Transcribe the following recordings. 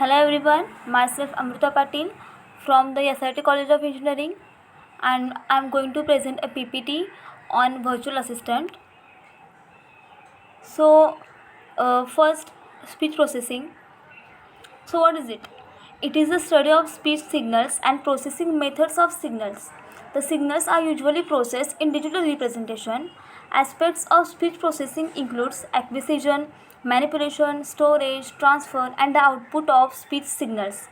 Hello everyone, myself Amrita Patil from the SRT College of Engineering, and I'm going to present a PPT on virtual assistant. First, speech processing. So what is it? It is the study of speech signals and processing methods of signals. The signals are usually processed in digital representation. Aspects of speech processing includes acquisition, manipulation, storage, transfer, and the output of speech signals.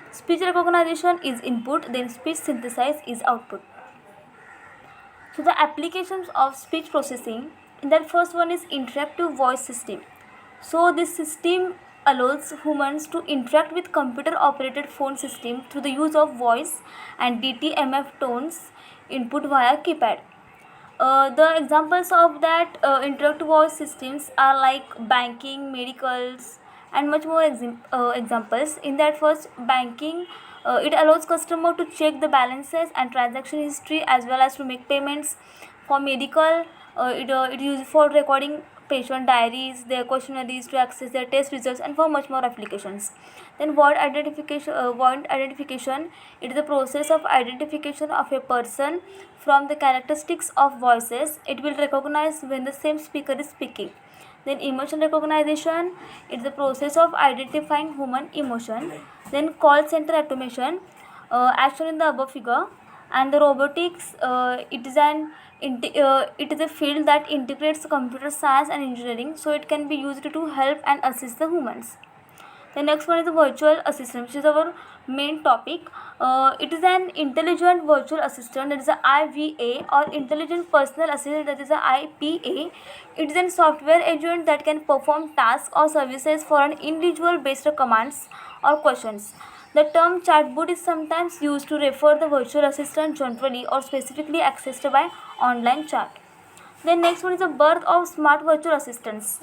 Speech recognition is input, then speech synthesis is output. So the applications of speech processing, in that first one is interactive voice system. So this system allows humans to interact with computer operated phone system through the use of voice and DTMF tones input via keypad. The examples of that interactive voice systems are like banking, medicals, and much more examples. In that first, banking, it allows customer to check the balances and transaction history as well as to make payments. For medical, it used for recording patient diaries, their questionnaires to access their test results, and for much more applications. Then word identification, it is the process of identification of a person from the characteristics of voices. It will recognize when the same speaker is speaking. Then emotion recognition, it is the process of identifying human emotion. Then call center automation, as shown in the above figure. And the robotics, it is a field that integrates computer science and engineering, so it can be used to help and assist the humans. The next one is the virtual assistant, which is our main topic. It is an intelligent virtual assistant, that is a IVA, or intelligent personal assistant, that is a IPA. It is a software agent that can perform tasks or services for an individual based on commands or questions. The term chatbot is sometimes used to refer the virtual assistant generally or specifically accessed by online chat. Then next one is the birth of smart virtual assistants.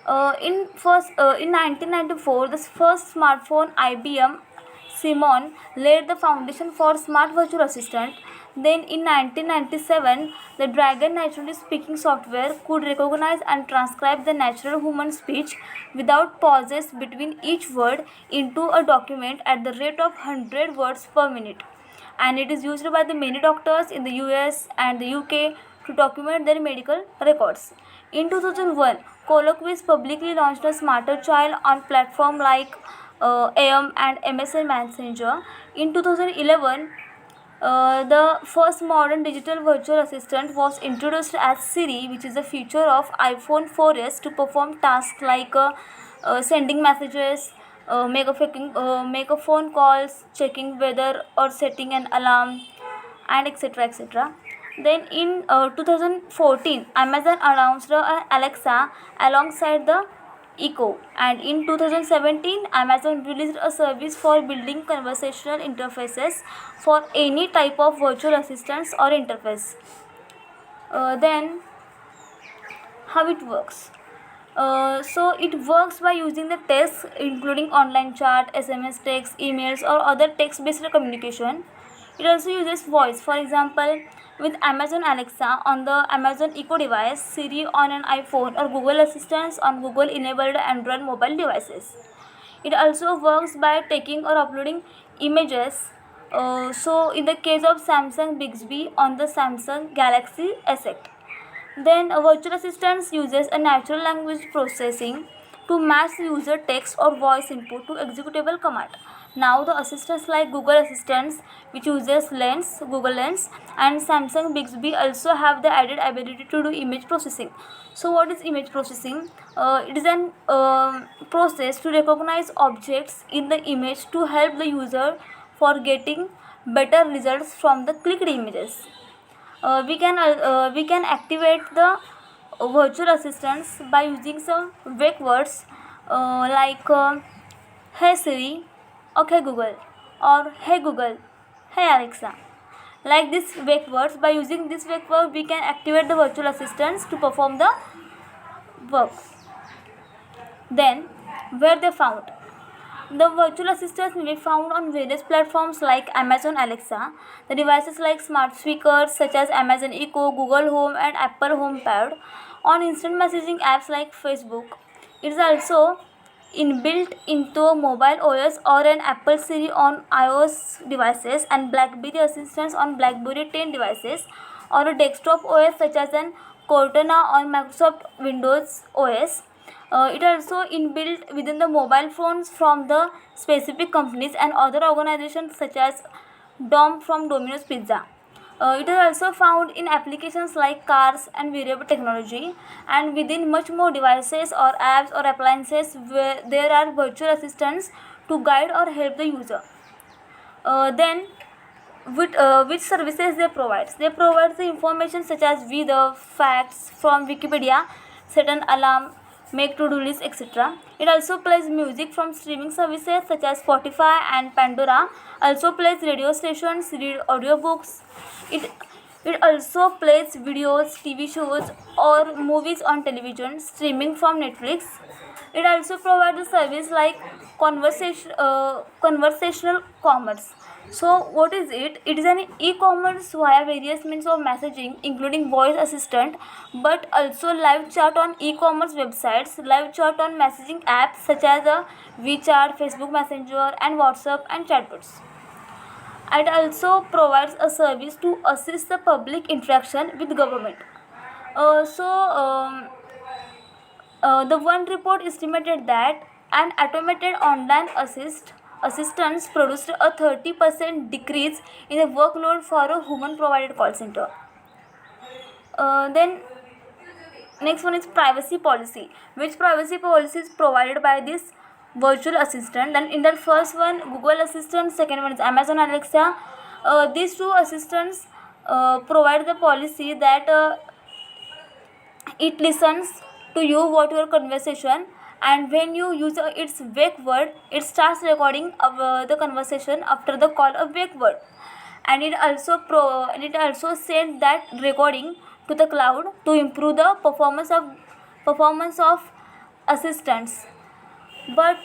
In 1994, the first smartphone IBM Simon laid the foundation for smart virtual assistant. Then in 1997, the Dragon naturally speaking software could recognize and transcribe the natural human speech without pauses between each word into a document at the rate of 100 words per minute. And it is used by the many doctors in the US and the UK to document their medical records. In 2001, Colloquies publicly launched a Smarter Child on platforms like AM and MSN Messenger. In 2011, the first modern digital virtual assistant was introduced as Siri, which is a feature of iPhone 4S to perform tasks like sending messages, make a phone calls, checking weather or setting an alarm, and etc. etc. Then in 2014, Amazon announced Alexa alongside the Echo, and in 2017, Amazon released a service for building conversational interfaces for any type of virtual assistants or interface. Then, how it works? So it works by using the text including online chat, SMS text, emails, or other text-based communication. It also uses voice. For example, with Amazon Alexa on the Amazon Echo device, Siri on an iPhone, or Google Assistant on Google-enabled Android mobile devices. It also works by taking or uploading images. So in the case of Samsung Bixby on the Samsung Galaxy S8. Then a virtual assistant uses a natural language processing to match the user text or voice input to executable command. Now the assistants like Google Assistants, which uses Lens, Google Lens, and Samsung Bixby also have the added ability to do image processing. So what is image processing? It is an process to recognize objects in the image to help the user for getting better results from the clicked images. We can activate the virtual assistants by using some wake words like hey Siri, okay Google, or hey Google, hey Alexa. Like this wake words, by using this wake word we can activate the virtual assistants to perform the work. Then where they found? The virtual assistants may be found on various platforms like Amazon Alexa, the devices like smart speakers such as Amazon Echo, Google Home, and Apple HomePod, on instant messaging apps like Facebook. It is also inbuilt into a mobile OS or an Apple Siri on iOS devices and BlackBerry assistants on BlackBerry 10 devices, or a desktop OS such as an Cortana on Microsoft Windows OS. It also inbuilt within the mobile phones from the specific companies and other organizations such as Dom from Domino's Pizza. It is also found in applications like cars and wearable technology, and within much more devices or apps or appliances where there are virtual assistants to guide or help the user. Then, which services they provide? They provide the information such as weather, facts from Wikipedia, set an alarm, make to-do list, etc. It also plays music from streaming services such as Spotify and Pandora. Also plays radio stations, read audiobooks. It it also plays videos, TV shows, or movies on television, streaming from Netflix. It also provides a service like conversational commerce. So, what is it? It is an e-commerce via various means of messaging, including voice assistant, but also live chat on e-commerce websites, live chat on messaging apps such as WeChat, Facebook Messenger, and WhatsApp and chatbots. It also provides a service to assist the public interaction with government. The one report estimated that an automated online assistance produced a 30% decrease in the workload for a human provided call center. Then next one is privacy policy. Which privacy policy is provided by this virtual assistant? Then in the first one, Google Assistant. Second one is Amazon Alexa. These two assistants provide the policy that it listens to you what your conversation, and when you use its wake word, it starts recording the conversation after the call of wake word, and it also sends that recording to the cloud to improve the performance of assistants. But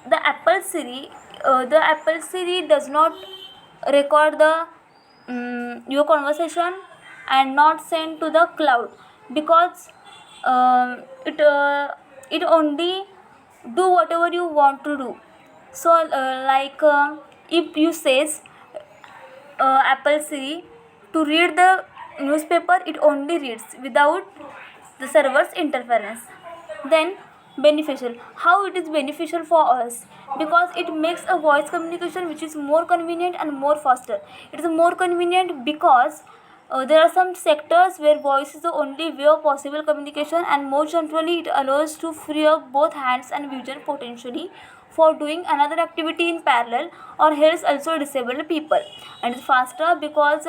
the Apple Siri does not record the your conversation and not send to the cloud, because it only do whatever you want to do. So if you says Apple Siri to read the newspaper, it only reads without the server's interference. Then beneficial. How it is beneficial for us? Because it makes a voice communication which is more convenient and more faster. It is more convenient because there are some sectors where voice is the only way of possible communication, and more generally it allows to free up both hands and vision potentially for doing another activity in parallel, or helps also disabled people. And it's faster because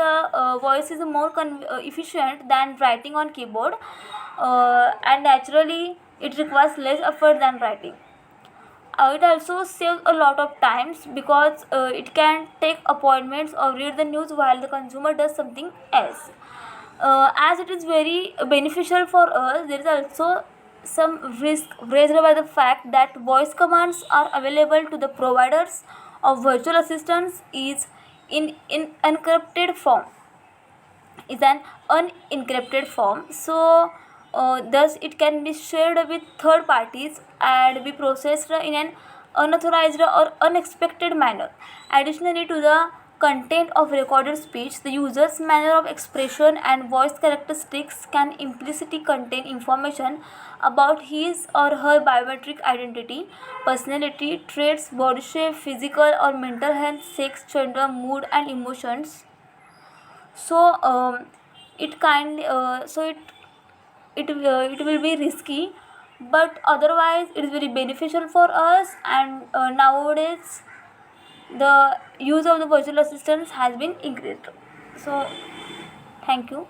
voice is more efficient than writing on keyboard, and naturally it requires less effort than writing. It also saves a lot of times because it can take appointments or read the news while the consumer does something else. As it is very beneficial for us, there is also some risk raised by the fact that voice commands are available to the providers of virtual assistants in encrypted form, is an unencrypted form. So thus it can be shared with third parties and be processed in an unauthorized or unexpected manner. Additionally to the content of recorded speech, the user's manner of expression and voice characteristics can implicitly contain information about his or her biometric identity, personality, traits, body shape, physical or mental health, sex, gender, mood, and emotions. So it kind so it will be risky, but otherwise it is very beneficial for us. And nowadays the use of the virtual assistants has been increased. So thank you.